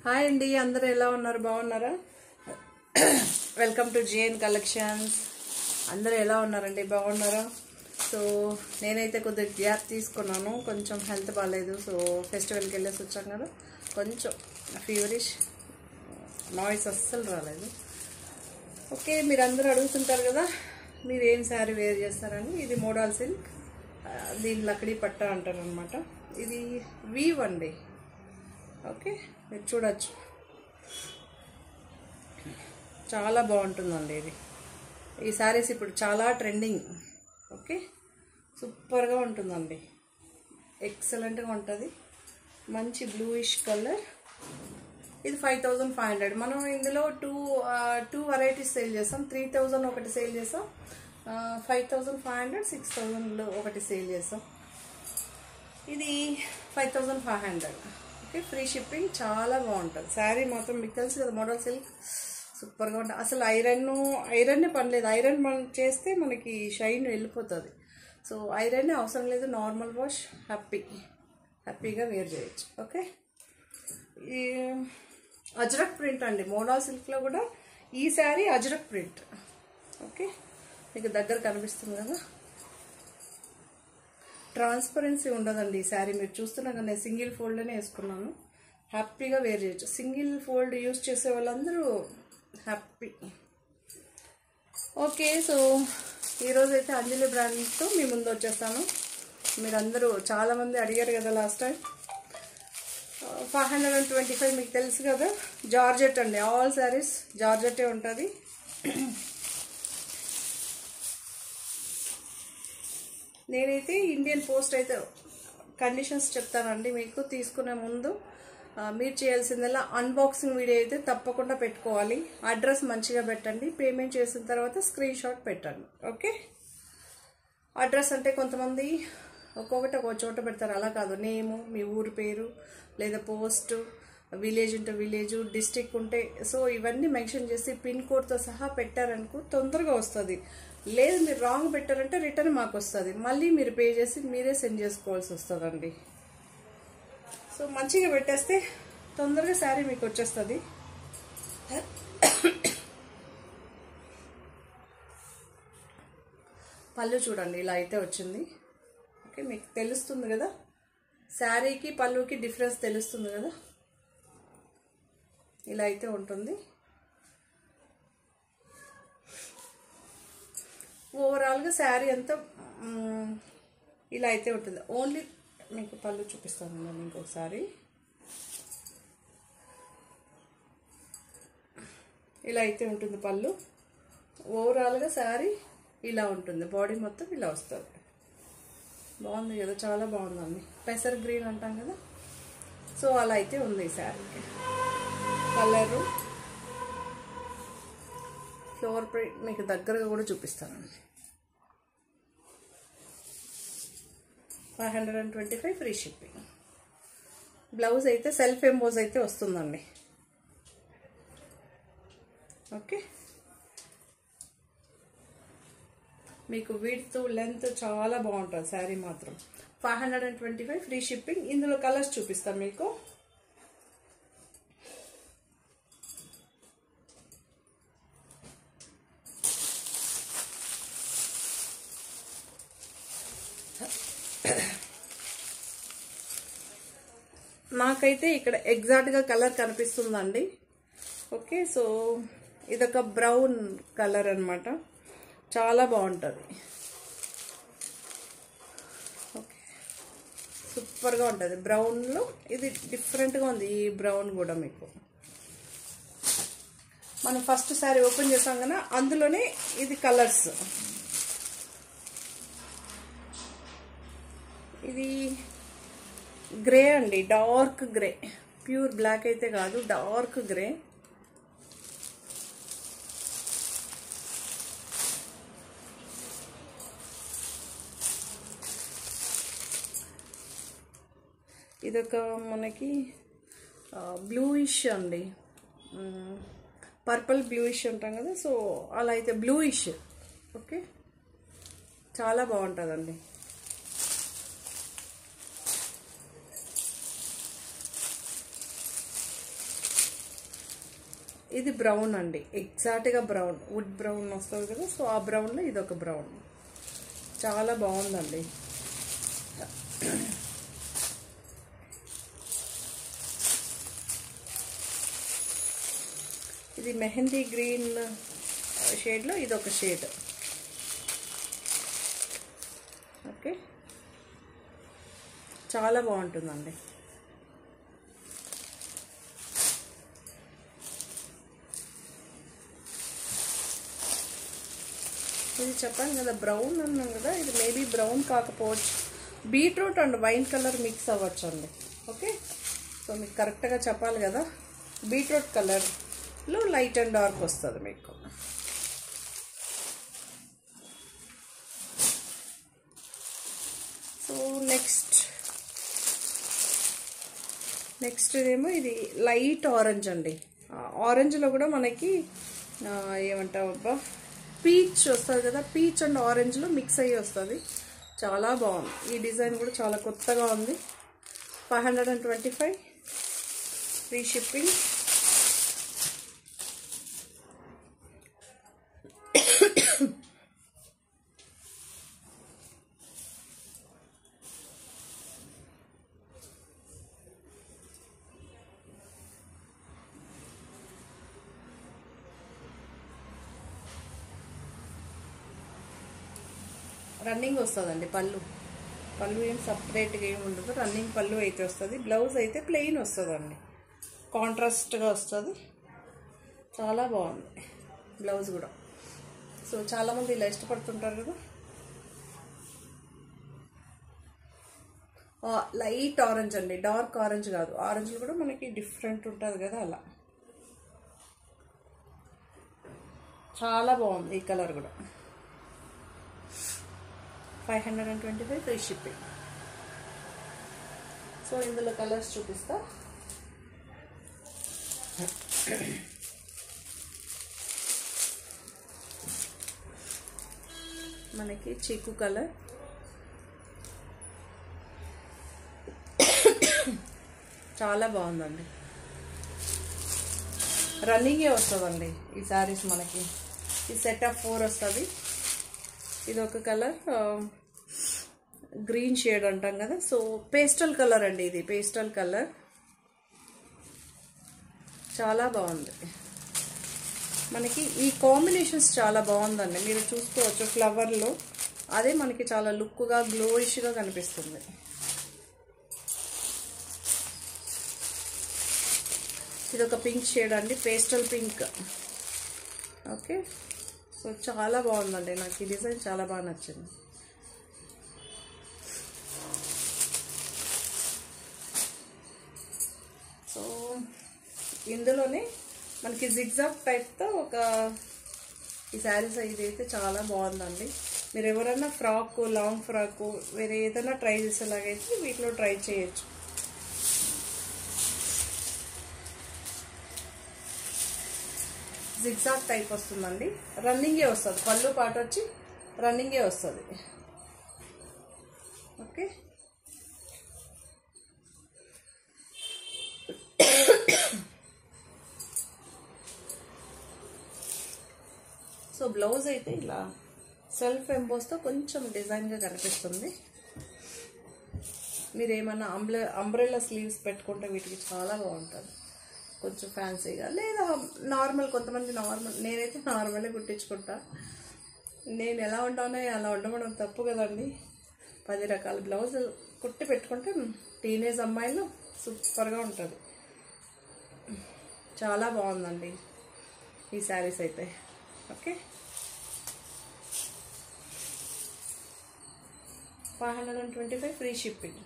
Hi అండి, అందరూ ఎలా ఉన్నారు? బాగున్నారా? Welcome to J N collections. అందరూ ఎలా ఉన్నారండి? బాగున్నారా? సో నేనైతే కొద్దిగా గ్యాప్ తీసుకున్నాను, కొంచెం హెల్త్ బాగాలేదు. సో ఫెస్టివల్కి వెళ్ళేసి వచ్చాం కదా, కొంచెం ఫీవరిష్, నాయిస్ అస్సలు రాలేదు. ఓకే, మీరు అందరూ అడుగుతుంటారు కదా మీరు ఏం శారీ వేర్ చేస్తారని. ఇది మోడల్ సిల్క్, దీని లక్డీ పట్ట అంటారు అనమాట. ఇది వీవ్ అండి. ఓకే, మీరు చూడొచ్చు, చాలా బాగుంటుందండి ఇది. ఈ శారీస్ ఇప్పుడు చాలా ట్రెండింగ్. ఓకే, సూపర్గా ఉంటుందండి, ఎక్సలెంట్గా ఉంటుంది. మంచి బ్లూయిష్ కలర్. ఇది 5500. మనం ఇందులో టూ వెరైటీస్ సేల్ చేస్తాం. 3000 ఒకటి సేల్ చేస్తాం, 5500, 6000 ఒకటి సేల్ చేస్తాం. ఇది 5500. Okay, free shipping. చాలా బాగుంటుంది శారీ మాత్రం. మీకు తెలుసు కదా, మోడల్ సిల్క్ సూపర్గా ఉంటుంది. అసలు ఐరన్నే పనిలేదు. ఐరన్ మనం చేస్తే మనకి షైన్ వెళ్ళిపోతుంది. సో ఐరన్నే అవసరం లేదు, నార్మల్ వాష్ హ్యాపీగా వేర్ చేయొచ్చు. ఓకే, ఈ అజ్రక్ ప్రింట్ అండి. మోడల్ సిల్క్లో కూడా ఈ శారీ అజ్రక్ ప్రింట్. ఓకే, మీకు దగ్గర కనిపిస్తుంది కదా, ట్రాన్స్పరెన్సీ ఉండదండి ఈ శారీ. మీరు చూస్తున్నా కదా, నేను సింగిల్ ఫోల్డ్లోనే వేసుకున్నాను. హ్యాపీగా వేర్ చేయొచ్చు. సింగిల్ ఫోల్డ్ యూజ్ చేసే వాళ్ళందరూ హ్యాపీ. ఓకే, సో ఈరోజు అయితే అంజలి బ్రాండ్తో మీ ముందు వచ్చేస్తాను. మీరందరూ చాలామంది అడిగారు కదా లాస్ట్ టైం. 525 మీకు తెలుసు కదా, జార్జెట్ అండి. ఆల్ శారీస్ జార్జెటే ఉంటుంది. నేనైతే ఇండియన్ పోస్ట్ అయితే కండిషన్స్ చెప్తానండి మీకు. తీసుకునే ముందు మీరు చేయాల్సిందల్లా అన్బాక్సింగ్ వీడియో అయితే తప్పకుండా పెట్టుకోవాలి. అడ్రస్ మంచిగా పెట్టండి. పేమెంట్ చేసిన తర్వాత స్క్రీన్ షాట్ పెట్టండి. ఓకే, అడ్రస్ అంటే కొంతమంది ఒక్కొక్కటి ఒక్కో చోట పెడతారు, అలా కాదు. నేము, మీ ఊరి పేరు, లేదా పోస్ట్, విలేజ్ ఉంటే విలేజ్, డిస్టిక్ ఉంటే, సో ఇవన్నీ మెన్షన్ చేసి పిన్ కోడ్తో సహా పెట్టారనుకో తొందరగా వస్తుంది. లేదు మీరు రాంగ్ పెట్టారంటే రిటర్న్ మాకు వస్తుంది, మళ్ళీ మీరు పే చేసి మీరే సెండ్ చేసుకోవాల్సి వస్తుందండి. సో మంచిగా పెట్టేస్తే తొందరగా శారీ మీకు వచ్చేస్తుంది. పళ్ళు చూడండి, ఇలా అయితే వచ్చింది. ఓకే, మీకు తెలుస్తుంది కదా, శారీకి పళ్ళుకి డిఫరెన్స్ తెలుస్తుంది కదా. ఇలా అయితే ఉంటుంది. ఓవరాల్గా శారీ అంతా ఇలా అయితే ఉంటుంది. ఓన్లీ మీకు పళ్ళు చూపిస్తాను నేను ఇంకొకసారి. ఇలా అయితే ఉంటుంది పళ్ళు. ఓవరాల్గా శారీ ఇలా ఉంటుంది. బాడీ మొత్తం ఇలా వస్తుంది. బాగుంది కదా, చాలా బాగుందండి. పెసర్ గ్రీన్ అంటాం కదా, సో అలా అయితే ఉంది ఈ శారీకి. కలరు, ఫ్లోర్ ప్రింట్ మీకు దగ్గరగా కూడా చూపిస్తానండి. 525 ఫ్రీ షిప్పింగ్. బ్లౌజ్ అయితే సెల్ఫ్ ఎంబోజ్ అయితే వస్తుందండి. ఓకే, మీకు విడ్త్ లెంత్ చాలా బాగుంటుంది శారీ మాత్రం. 525 ఫ్రీ షిప్పింగ్. ఇందులో కలర్స్ చూపిస్తాను మీకు. నాకైతే ఇక్కడ ఎగ్జాక్ట్గా కలర్ కనిపిస్తుందండి. ఓకే, సో ఇదొక బ్రౌన్ కలర్ అనమాట, చాలా బాగుంటుంది. ఓకే, సూపర్గా ఉంటుంది. బ్రౌన్లో ఇది డిఫరెంట్గా ఉంది. ఈ బ్రౌన్ కూడా మీకు మనం ఫస్ట్ శారీ ఓపెన్ చేసాం కదా, అందులోనే ఇది కలర్స్. ఇది గ్రే అండి, డార్క్ గ్రే, ప్యూర్ బ్లాక్ అయితే కాదు, డార్క్ గ్రే. ఇదొక మనకి బ్లూయిష్ అండి, పర్పుల్ బ్లూయిష్ అంటాం కదా, సో అలా అయితే బ్లూయిష్. ఓకే, చాలా బాగుంటుందండి. ఇది బ్రౌన్ అండి, ఎగ్జాక్ట్గా బ్రౌన్, వుడ్ బ్రౌన్ వస్తుంది కదా, సో ఆ బ్రౌన్లో ఇది ఒక బ్రౌన్. చాలా బాగుందండి. ఇది మెహందీ గ్రీన్ షేడ్లో ఇది ఒక షేడ్. ఓకే, చాలా బాగుంటుందండి. ఇది చెప్పాను కదా బ్రౌన్ అన్నాను కదా, ఇది మేబీ బ్రౌన్ కాకపోవచ్చు, beetroot and wine colour mix అవ్వచ్చు అండి. ఓకే, సో మీకు కరెక్ట్గా చెప్పాలి కదా, బీట్రూట్ కలర్లో లైట్ అండ్ డార్క్ వస్తుంది మీకు. సో నెక్స్ట్ ఏమో ఇది లైట్ ఆరెంజ్ అండి. ఆరెంజ్లో కూడా మనకి ఏమంటావు అబ్బా, పీచ్ వస్తుంది కదా, పీచ్ అండ్ ఆరెంజ్లో మిక్స్ అయ్యి వస్తుంది. చాలా బాగుంది. ఈ డిజైన్ కూడా చాలా కొత్తగా ఉంది. 525 ఫ్రీ షిప్పింగ్. రన్నింగ్ వస్తుందండి పళ్ళు ఏం సపరేట్గా ఏమి ఉండదు, రన్నింగ్ పళ్ళు అయితే వస్తుంది. బ్లౌజ్ అయితే ప్లెయిన్ వస్తుందండి, కాంట్రాస్ట్గా వస్తుంది. చాలా బాగుంది బ్లౌజ్ కూడా. సో చాలామంది ఇలా ఇష్టపడుతుంటారు కదా. లైట్ ఆరెంజ్ అండి, డార్క్ ఆరెంజ్ కాదు, ఆరెంజ్లో కూడా మనకి డిఫరెంట్ ఉంటుంది కదా, అలా చాలా బాగుంది. ఈ కలర్ కూడా 525 ఫ్రీ షిప్పింగ్. సో ఇందులో కలర్స్ చూపిస్తా. మనకి చీకు కలర్, చాలా బాగుందండి. రన్నింగే వస్తుందండి ఈ శారీస్ మనకి. ఈ సెట్ ఆఫ్ 4 వస్తుంది. ఇది ఒక కలర్ గ్రీన్ షేడ్ అంటాం కదా, సో పేస్టల్ కలర్ అండి, ఇది పేస్టల్ కలర్. చాలా బాగుంది. మనకి ఈ కాంబినేషన్స్ చాలా బాగుందండి, మీరు చూసుకోవచ్చు. ఫ్లవర్లో అదే మనకి చాలా లుక్గా గ్లోయిష్గా కనిపిస్తుంది. ఇది ఒక పింక్ షేడ్ అండి, పేస్టల్ పింక్. ఓకే, సో చాలా బాగుందండి, నాకు ఈ డిజైన్ చాలా బాగా నచ్చింది. సో ఇందులోనే మనకి జిగ్జాగ్ టైప్తో ఒక ఈ శారీస్ ఇదైతే చాలా బాగుందండి. మీరు ఎవరైనా ఫ్రాక్, లాంగ్ ఫ్రాక్ వేరే ఏదైనా ట్రై చేసేలాగైతే వీటిలో ట్రై చేయొచ్చు. జిగ్జాగ్ టైప్ వస్తుందండి, రన్నింగే వస్తుంది. పళ్ళు పాట వచ్చి రన్నింగే వస్తుంది. ఓకే, సో బ్లౌజ్ అయితే ఇలా సెల్ఫ్ ఎంబోస్తో కొంచెం డిజైన్గా కనిపిస్తుంది. మీరు ఏమన్నా అంబ్రెల్లా స్లీవ్స్ పెట్టుకుంటే వీటికి చాలా బాగుంటుంది, కొంచెం ఫ్యాన్సీగా. లేదా నార్మల్, కొంతమంది నార్మల్, నేనైతే నార్మలే కుట్టించుకుంటా. నేను ఎలా ఉంటానో అలా ఉండడం తప్పు కదండి. 10 రకాల బ్లౌజ్ కుట్టి పెట్టుకుంటే టీనేజ్ అమ్మాయిలు సూపర్గా ఉంటుంది. చాలా బాగుందండి ఈ శారీస్ అయితే. Okay, 525 free shipping.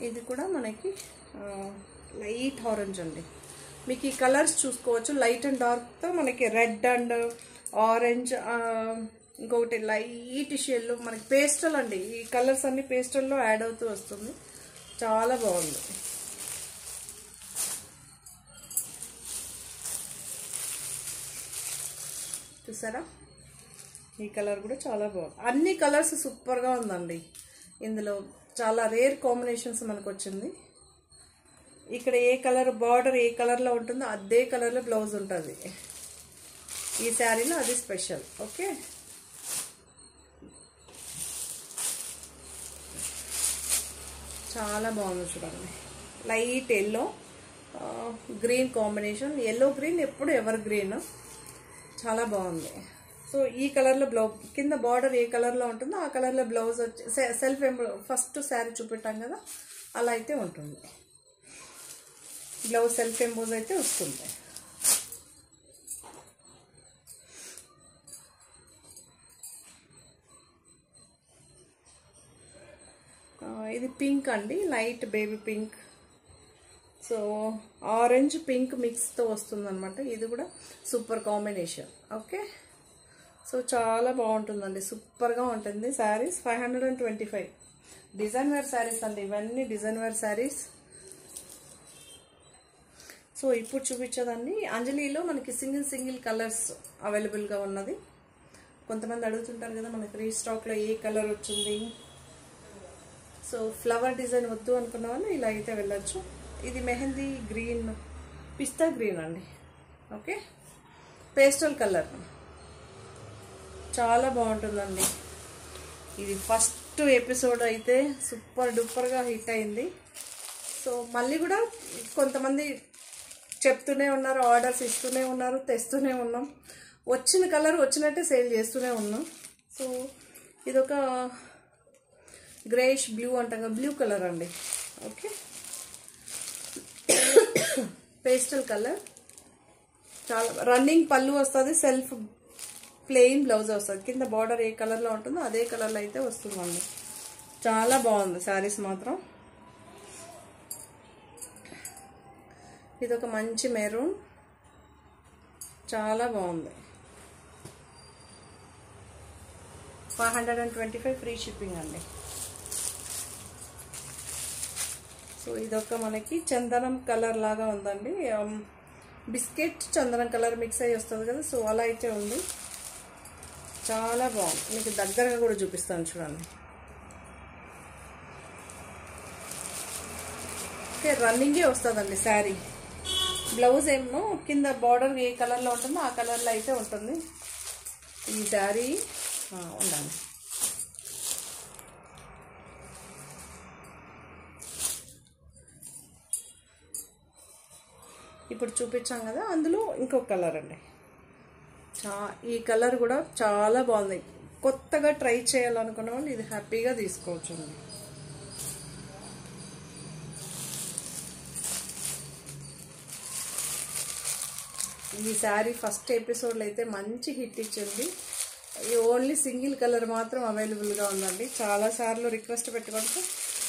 ఇది కూడా మనకి లైట్ ఆరెంజ్ అండి. మీకు ఈ కలర్స్ చూసుకోవచ్చు, లైట్ అండ్ డార్క్తో మనకి రెడ్ అండ్ ఆరెంజ్, ఇంకొకటి లైట్ షేడ్లో మనకి పేస్టల్ అండి. ఈ కలర్స్ అన్ని పేస్టల్లో యాడ్ అవుతూ వస్తుంది. చాలా బాగుంది. చూసారా, ఈ కలర్ కూడా చాలా బాగుంది. అన్ని కలర్స్ సూపర్గా ఉందండి. ఇందులో చాలా రేర్ కాంబినేషన్స్ మనకు వచ్చింది. ఇక్కడ ఏ కలర్ బార్డర్ ఏ కలర్లో ఉంటుందో అదే కలర్లో బ్లౌజ్ ఉంటుంది ఈ శారీలో, అది స్పెషల్. ఓకే, చాలా బాగుంది చూడండి. Light yellow green combination. Yellow green ఎప్పుడు ఎవర్ గ్రీన్, చాలా బాగుంది. సో ఈ కలర్లో బ్లౌజ్, కింద బార్డర్ ఏ కలర్లో ఉంటుందో ఆ కలర్లో బ్లౌజ్ వచ్చి సెల్ఫ్ ఫస్ట్ శారీ చూపెట్టాం కదా అలా అయితే ఉంటుంది. బ్లౌజ్ సెల్ఫ్ ఎంబోజ్ అయితే వస్తుంది. ఇది పింక్ అండి, light baby pink. So orange pink మిక్స్తో వస్తుంది అనమాట. ఇది కూడా సూపర్ కాంబినేషన్. ఓకే, సో చాలా బాగుంటుందండి, సూపర్గా ఉంటుంది శారీస్. 525 డిజైన్ వేర్ శారీస్ అండి ఇవన్నీ, డిజైన్ వేర్ శారీస్. సో ఇప్పుడు చూపించేదండి అంజలిలో మనకి సింగిల్ కలర్స్ అవైలబుల్గా ఉన్నది. కొంతమంది అడుగుతుంటారు కదా మనకి రీస్టాక్లో ఏ కలర్ వచ్చింది. సో ఫ్లవర్ డిజైన్ వద్దు అనుకున్న వాళ్ళు ఇలా అయితే వెళ్ళొచ్చు. ఇది మెహందీ గ్రీన్, పిస్తా గ్రీన్ అండి. ఓకే, పేస్టల్ కలర్ చాలా బాగుంటుందండి. ఇది ఫస్ట్ ఎపిసోడ్ అయితే సూపర్ డూపర్గా హిట్ అయింది. సో మళ్ళీ కూడా కొంతమంది చెప్తూనే ఉన్నారు, ఆర్డర్స్ ఇస్తూనే ఉన్నారు, తెస్తూనే ఉన్నాం. వచ్చిన కలర్ వచ్చినట్టే సేల్ చేస్తూనే ఉన్నాం. సో ఇదొక గ్రేష్ బ్లూ అంటాం కదా, బ్లూ కలర్ అండి. ఓకే, పేస్టల్ కలర్, చాలా రన్నింగ్ పళ్ళు వస్తుంది, సెల్ఫ్ ప్లెయిన్ బ్లౌజ్ వస్తుంది. కింద బార్డర్ ఏ కలర్లో ఉంటుందో అదే కలర్లో అయితే వస్తుందండి. చాలా బాగుంది శారీస్ మాత్రం. ఇదొక మంచి మెరూన్, చాలా బాగుంది. 525 ఫ్రీ షిప్పింగ్ అండి. సో ఇదొక మనకి చందనం కలర్ లాగా ఉందండి, బిస్కెట్ చందనం కలర్ మిక్స్ అయ్యి వస్తుంది కదా, సో అలా అయితే ఉంది. చాలా బాగుంది, మీకు దగ్గరగా కూడా చూపిస్తాను చూడండి. ఓకే, రన్నింగే వస్తుందండి శారీ. బ్లౌజ్ ఏమో కింద బార్డర్ ఏ కలర్లో ఉంటుందో ఆ కలర్లో అయితే ఉంటుంది ఈ శారీ. ఉండాలి. ఇప్పుడు చూపించాం కదా అందులో ఇంకొక కలర్ అండి. ఈ కలర్ కూడా చాలా బాగుంది. కొత్తగా ట్రై చేయాలనుకున్న వాళ్ళు ఇది హ్యాపీగా తీసుకోవచ్చు అండి. ఈ శారీ ఫస్ట్ ఎపిసోడ్లో అయితే మంచి హిట్ ఇచ్చింది. ఈ ఓన్లీ సింగిల్ కలర్ మాత్రం అవైలబుల్గా ఉందండి. చాలాసార్లు రిక్వెస్ట్ పెట్టుకుంటే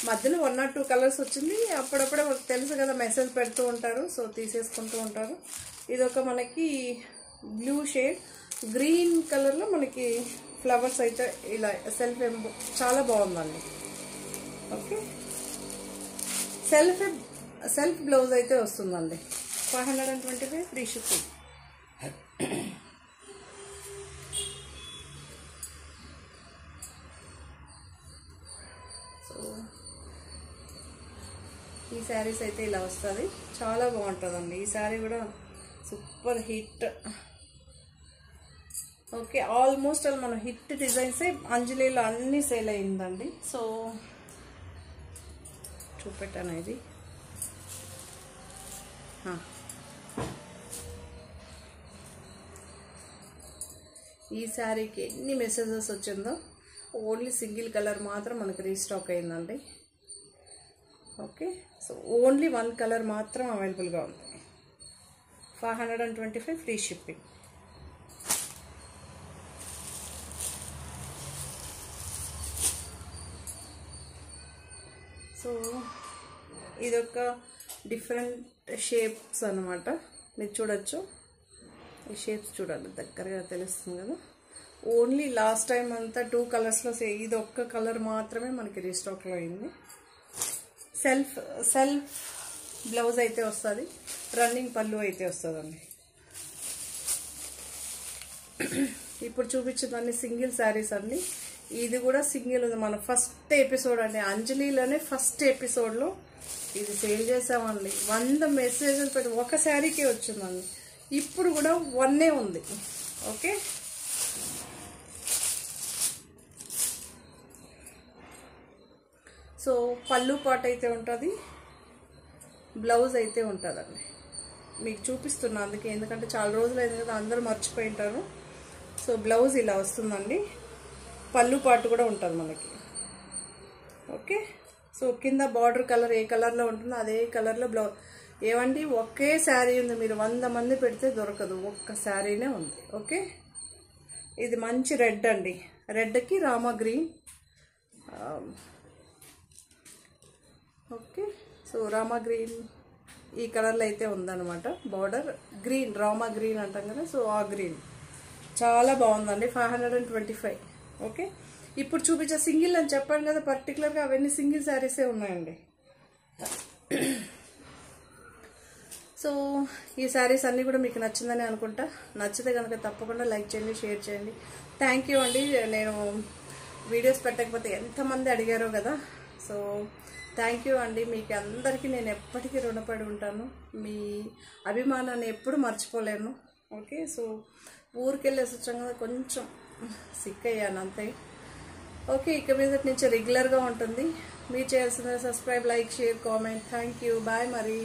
మధ్యలో 1 or 2 కలర్స్ వచ్చింది. అప్పుడప్పుడే మాకు తెలుసు కదా, మెసేజ్ పెడుతూ ఉంటారు, సో తీసేసుకుంటూ ఉంటారు. ఇదొక మనకి బ్లూ షేడ్, గ్రీన్ కలర్లో మనకి ఫ్లవర్స్ అయితే ఇలా చాలా బాగుందండి. ఓకే, సెల్ఫ్ బ్లౌజ్ అయితే వస్తుందండి. 525 ఫ్రీ షిప్పింగ్. సో ఈ శారీస్ అయితే ఇలా వస్తుంది, చాలా బాగుంటుందండి. ఈ శారీ కూడా సూపర్ హిట్. ఓకే, ఆల్మోస్ట్ అలా మన హిట్ డిజైన్సే అంజలిలో అన్నీ సేల్ అయిందండి. సో చూపెట్టాను ఇది. ఈ శారీకి ఎన్ని మెసేజెస్ వచ్చిందో ఓన్లీ సింగిల్ కలర్ మాత్రం మనకు రీస్టాక్ అయిందండి. ఓకే, సో ఓన్లీ 1 కలర్ మాత్రం అవైలబుల్గా ఉంది. 525 ఫ్రీ షిప్పింగ్. సో ఇదొక డిఫరెంట్ షేప్స్ అన్నమాట, మీరు చూడొచ్చు. ఈ షేప్స్ చూడాలి, దగ్గరగా తెలుస్తుంది కదా. ఓన్లీ లాస్ట్ టైం అంతా 2 కలర్స్లో ఇది ఒక్క కలర్ మాత్రమే మనకి రీస్టాక్లో అయింది. సెల్ఫ్ బ్లౌజ్ అయితే వస్తుంది, రన్నింగ్ పళ్ళు అయితే వస్తుందండి. ఇప్పుడు చూపించేదాన్ని సింగిల్ శారీస్ అండి. ఇది కూడా సింగిల్ ఉంది. మన ఫస్ట్ ఎపిసోడ్ అండి, అంజలిలోనే ఫస్ట్ ఎపిసోడ్లో ఇది సేల్ చేసామండి. 100 మెసేజ్లు పెట్టి ఒక శారీకి వచ్చిందండి. ఇప్పుడు కూడా 1 ఉంది. ఓకే, సో పళ్ళు పాట అయితే ఉంటుంది, బ్లౌజ్ అయితే ఉంటుందండి. మీకు చూపిస్తున్నా అందుకే, ఎందుకంటే చాలా రోజులు అయింది కదా, అందరూ మర్చిపోయి ఉంటారు. సో బ్లౌజ్ ఇలా వస్తుందండి, పళ్ళు పాటు కూడా ఉంటుంది మనకి. ఓకే, సో కింద బార్డర్ కలర్ ఏ కలర్లో ఉంటుందో అదే కలర్లో బ్లౌజ్. ఏమండి ఒకే శారీ ఉంది, మీరు 100 మంది పెడితే దొరకదు, ఒక్క శారీనే ఉంది. ఓకే, ఇది మంచి రెడ్ అండి, రెడ్కి Rama green. Okay, so Rama green ఈ కలర్లో అయితే ఉందన్నమాట. బార్డర్ గ్రీన్, రామా గ్రీన్ అంటాం కదా, సో ఆ గ్రీన్ చాలా బాగుందండి. 525. ఓకే, ఇప్పుడు చూపించే సింగిల్ అని చెప్పాను కదా, పర్టికులర్గా అవన్నీ సింగిల్ శారీసే ఉన్నాయండి. సో ఈ శారీస్ అన్నీ కూడా మీకు నచ్చిందని అనుకుంటా. నచ్చితే కనుక తప్పకుండా లైక్ చేయండి, షేర్ చేయండి. థ్యాంక్ యూ అండి. నేను వీడియోస్ పెట్టకపోతే ఎంతమంది అడిగారో కదా, సో థ్యాంక్ యూ అండి. మీకు అందరికీ నేను ఎప్పటికీ రుణపడి ఉంటాను. మీ అభిమానాన్ని ఎప్పుడు మర్చిపోలేను. ఓకే, సో ఊరికెళ్ళేసి వచ్చాం కదా, కొంచెం సిక్ అయ్యాను అంతే. ఓకే, ఇక మీద నుంచి రెగ్యులర్గా ఉంటుంది. మీరు చేయాల్సిన subscribe, like, share, comment. Thank you, bye మరి.